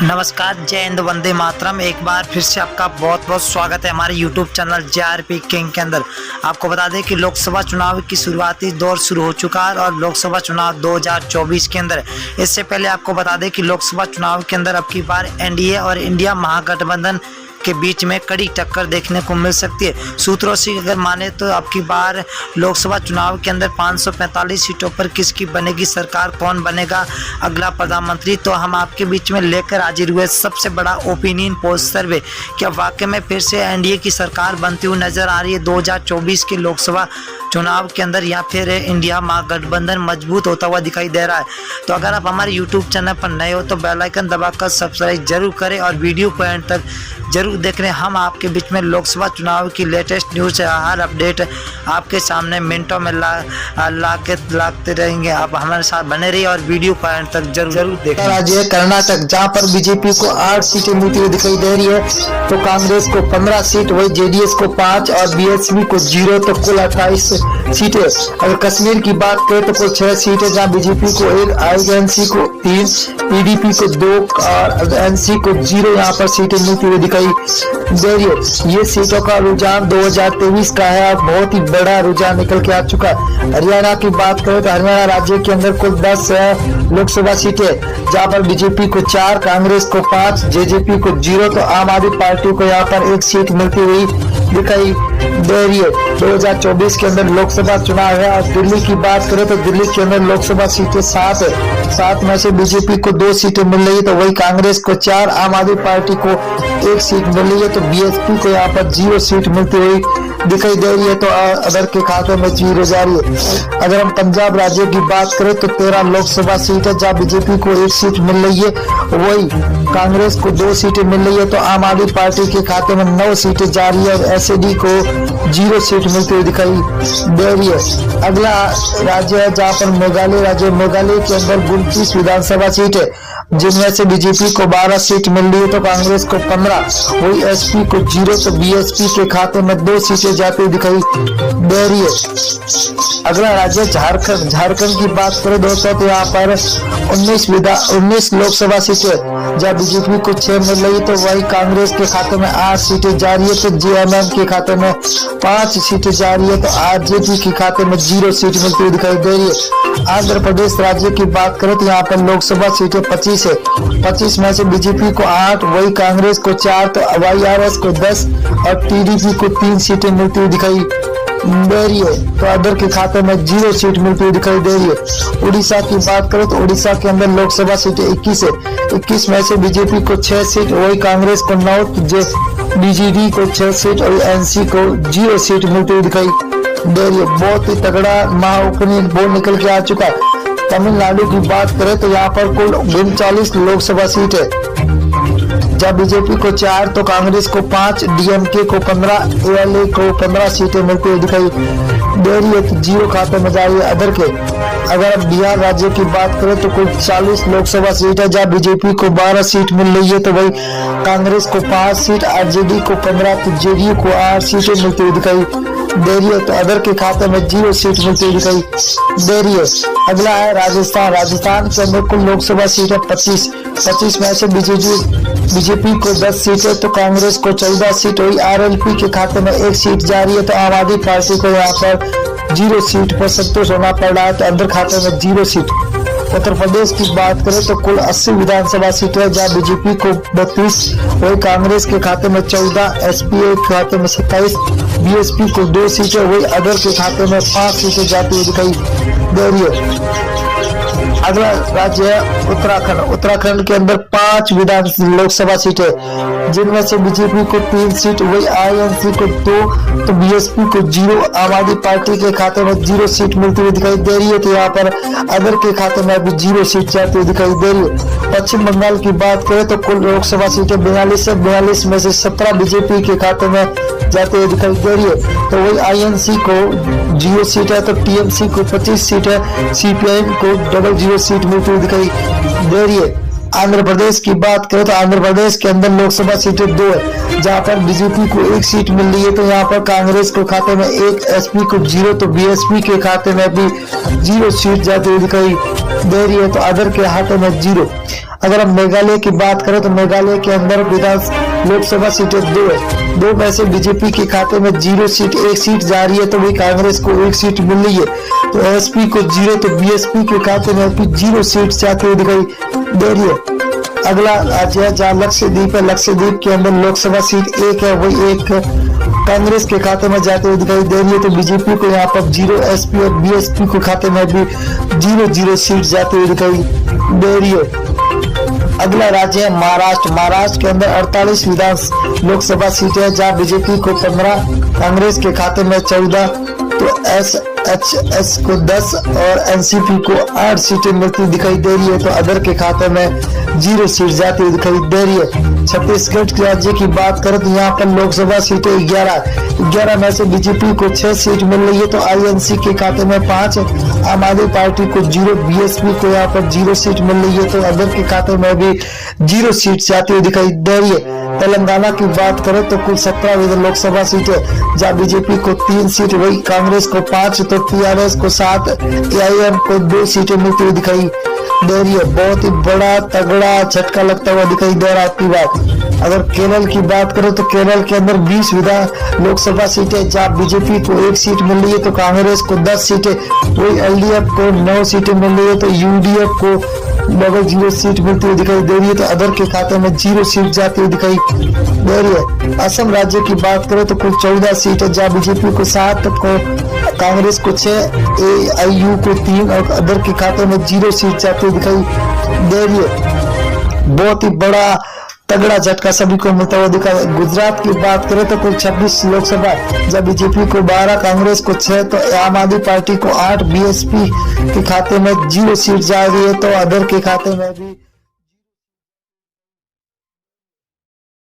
नमस्कार, जय हिंद, वंदे मातरम। एक बार फिर से आपका बहुत बहुत स्वागत है हमारे YouTube चैनल JRP किंग के अंदर। आपको बता दें कि लोकसभा चुनाव की शुरुआती दौर शुरू हो चुका है और लोकसभा चुनाव 2024 के अंदर। इससे पहले आपको बता दें कि लोकसभा चुनाव के अंदर अब की बार NDA और इंडिया महागठबंधन के बीच में कड़ी टक्कर देखने को मिल सकती है। सूत्रों से अगर माने तो अब की बार लोकसभा चुनाव के अंदर 545 सीटों पर किसकी बनेगी सरकार, कौन बनेगा अगला प्रधानमंत्री, तो हम आपके बीच में लेकर हाजिर हुए सबसे बड़ा ओपिनियन पोल सर्वे। क्या वाकई में फिर से NDA की सरकार बनती हुई नजर आ रही है 2024 के लोकसभा चुनाव के अंदर, या फिर इंडिया महागठबंधन मजबूत होता हुआ दिखाई दे रहा है? तो अगर आप हमारे YouTube चैनल पर नए हो तो बेल आइकन दबाकर सब्सक्राइब जरूर करें और वीडियो को एंड तक जरूर देख रहे हैं। हम आपके बीच में लोकसभा चुनाव की लेटेस्ट न्यूज़ हर अपडेट आपके सामने मिनटों में लाते रहेंगे। आप हमारे साथ बने रहिए और वीडियो को एंड तक जरूर देखें। राज्य कर्नाटक, जहां पर बीजेपी को 8 सीटें मिलती हुई दिखाई दे रही है, तो कांग्रेस को 15 सीट, वही जेडीएस को 5 और बीएसपी को 0, तो कुल 28 सीटें। अगर कश्मीर की बात करें तो कुल 6 सीटें, जहां बीजेपी को 1, आईएनसी को 3, पीडीपी को 2 और एनसी को 0 यहाँ पर सीटें मिलती हुई दिखाई दे रही है। ये सीटों का रुझान 2023 का है और बहुत ही बड़ा रुझान निकल के आ चुका है। हरियाणा की बात करें तो हरियाणा राज्य के अंदर कुल 10 लोकसभा सीटें, जहां पर बीजेपी को 4, कांग्रेस को 5, जेजेपी को 0, तो आम आदमी पार्टी को यहाँ पर 1 सीट मिलती हुई दिखाई दे रही है। 2024 के अंदर लोकसभा चुनाव है। और दिल्ली की बात करें तो दिल्ली के अंदर लोकसभा सीटें 7 है। 7 में से बीजेपी को 2 सीटें मिल रही है, तो वही कांग्रेस को 4, आम आदमी पार्टी को 1 सीट मिल रही है, तो बीएसपी को यहाँ पर 0 सीट मिलती हुई दिखाई दे रही है। तो अदर के खाते में 0 जा रही है। अगर हम पंजाब राज्य की बात करें तो 13 लोकसभा सीट है, जहाँ बीजेपी को 1 सीट मिल रही है, वही कांग्रेस को 2 सीटें मिल रही है, तो आम आदमी पार्टी के खाते में 9 सीटें जा रही है और एसएडी को 0 सीट मिलती हुई दिखाई दे रही है। अगला राज्य है जहाँ पर मेघालय राज्य। मेघालय के अंदर 29 विधानसभा सीट है, जिनमें से बीजेपी को 12 सीट मिल रही है, तो कांग्रेस को 15, वही एसपी को 0, तो बीएसपी के खाते में 2 सीटें जाती हुई दिखाई दे रही है। अगला राज्य झारखंड। झारखंड की बात करें दोस्तों तो यहाँ पर 19 लोकसभा सीटें, जहाँ बीजेपी को 6 मिल रही है, तो वही कांग्रेस के खाते में 8 सीटें जा रही है, तो जेएमएम के खाते में 5 सीटें जा रही है, तो आरजेडी के खाते में 0 सीट मिलती हुई दिखाई दे रही है। आंध्र प्रदेश राज्य की बात करें तो यहाँ पर लोकसभा सीटें 25 है। 25 में से बीजेपी को 8, वही कांग्रेस को 4, तो वाईआरएस को 10 और टीडीपी को 3 सीटें मिलती हुई दिखाई दे रही है, तो अदर के खाते में 0 सीट मिलती हुई दिखाई दे रही है। उड़ीसा की बात करें तो उड़ीसा के अंदर लोकसभा सीटें 21 है। 21 में से बीजेपी को 6 सीट, वही कांग्रेस को 9, बीजेडी को 6 सीट और एनसी को 0 सीट मिलती हुई दिखाई दे रही है। बहुत ही तगड़ा महाओपिनियन पोल निकल के आ चुका है। तमिलनाडु की बात करें तो यहाँ पर कुल 39 लोकसभा सीट है, जब बीजेपी को 4, तो कांग्रेस को 5, डीएमके को 15, एएलए को 15 सीटें मिलती हुई दिखाई दे रही है, तो 0 खाते में जा रही है अदर के। अगर अब बिहार राज्य की बात करें तो कुल 40 लोकसभा सीट है, जहाँ बीजेपी को 12 सीट मिल रही है, तो वही कांग्रेस को 5 सीट, आरजेडी को 15, तो जेडीयू को 8 सीटें मिलती हुई दिखाई दे रही है, तो अदर के खाते में 0 सीट मिलती हुई दिखाई दे रही है। अगला है राजस्थान। राजस्थान के अंदर कुल लोकसभा सीट है 25 में से बीजेपी को 10 सीट है, तो कांग्रेस को 14 सीट, वही आरएलपी के खाते में 1 सीट जा रही है, तो आम आदमी पार्टी को यहाँ पर 0 सीट पर संतोष होना पड़ रहा है, तो अंदर खाते में 0 सीट। उत्तर प्रदेश की बात करें तो कुल 80 विधानसभा सीटें है, जहाँ बीजेपी को 32, वही कांग्रेस के खाते में 14, एसपीए के खाते में 27, बीएसपी को 2 सीटें, वही अदर के खाते में 5 सीटें जाती हुई दिखाई दे रही है। अगला राज्य है उत्तराखंड। उत्तराखंड के अंदर 5 लोकसभा सीटें, जिनमें से बीजेपी को 3 सीट, वही आईएनसी को 2, तो बीएसपी को 0, आम आदमी पार्टी के खाते में 0 सीट मिलती हुई दिखाई दे रही है, तो यहाँ पर अदर के खाते में अभी 0 सीट जाती हुई दिखाई दे रही है। पश्चिम बंगाल की बात करें तो कुल लोकसभा सीटें 42 है। 42 में से 17 बीजेपी के खाते में जाते हुए दिखाई दे रही है, तो वही आईएनसी को 0 सीट है, तो टीएमसी को 25 सीट है, सीपीआईएम को 00 सीट मिलती हुई दिखाई दे रही है। आंध्र प्रदेश की बात करें तो आंध्र प्रदेश के अंदर लोकसभा सीटें 2 है, जहां पर बीजेपी को 1 सीट मिल रही है। तो यहाँ पर कांग्रेस को खाते में 1, एसपी को 0, तो बीएसपी के खाते में भी 0 सीट जाती हुई दिखाई दे रही है, तो अदर के हाथों में 0। अगर हम मेघालय की बात करें तो मेघालय के अंदर लोकसभा सीटें 2 है, 2 में से बीजेपी के खाते में 0 सीट, 1 सीट जा रही है, तो वही कांग्रेस को 1 सीट मिल रही है। तो एसपी को 0, तो बीएसपी के खाते में भी 0 सीट जाती हुई दिखाई दे रही है। अगला राज्य है जहाँ लक्षद्वीप है, लक्षद्वीप के अंदर लोकसभा सीट 1 है, वही 1 कांग्रेस के खाते में जाते हुए दिखाई दे रही है, तो बीजेपी को यहाँ पर 0, एसपी और बीएसपी के खाते में भी 0 सीट जाती हुई दिखाई दे रही है। अगला राज्य है महाराष्ट्र, महाराष्ट्र के अंदर 48 लोकसभा सीटें हैं, जहाँ बीजेपी को 15, कांग्रेस के खाते में 14, तो एसएचएस को 10 और एनसीपी को 8 सीटें मिलती दिखाई दे रही है, तो अदर के खाते में 0 सीट जाती हुई दिखाई दे रही है। छत्तीसगढ़ राज्य की बात करें तो यहाँ पर लोकसभा सीटें 11 में से बीजेपी को 6 सीट मिल रही है, तो आईएनसी के खाते में 5, आम आदमी पार्टी को 0, बीएसपी को यहाँ पर 0 सीट मिल रही है, तो अदर के खाते में भी 0 सीट जाती हुई दिखाई दे रही है। तेलंगाना की बात करें तो कुल 17 लोकसभा सीटें, जहाँ बीजेपी को 3 सीट, वही कांग्रेस को 5, तो टीआरएस को 7, एआईएम को 2 सीटें मिलती हुई दिखाई दे रही है। बहुत ही बड़ा तगड़ा झटका लगता हुआ दिखाई दे रहा है आपकी बात। अगर केरल की बात करें तो केरल के अंदर 20 लोकसभा सीटें, जहाँ बीजेपी को 1 सीट मिल रही है, तो कांग्रेस को 10 सीटें, वही एलडीएफ को 9 सीटें मिल रही है, तो यूडीएफ को 0 सीट मिलती हुई दिखाई दे रही है, तो अदर के खाते में 0 सीट जाती हुई दिखाई दे रही है। असम राज्य की बात करें तो कुल 14 सीट है, जहाँ बीजेपी को 7, को कांग्रेस को 6, एआईयू को 3 और अदर के खाते में 0 सीट जाती हुई दिखाई दे रही है। बहुत ही बड़ा तगड़ा झटका सभी को मिलता हुआ दिखा। गुजरात की बात करें तो कुल 26 लोकसभा, जब बीजेपी को 12, कांग्रेस को 6, तो आम आदमी पार्टी को 8, बीएसपी के खाते में 0 सीट जा रही है, तो अदर के खाते में भी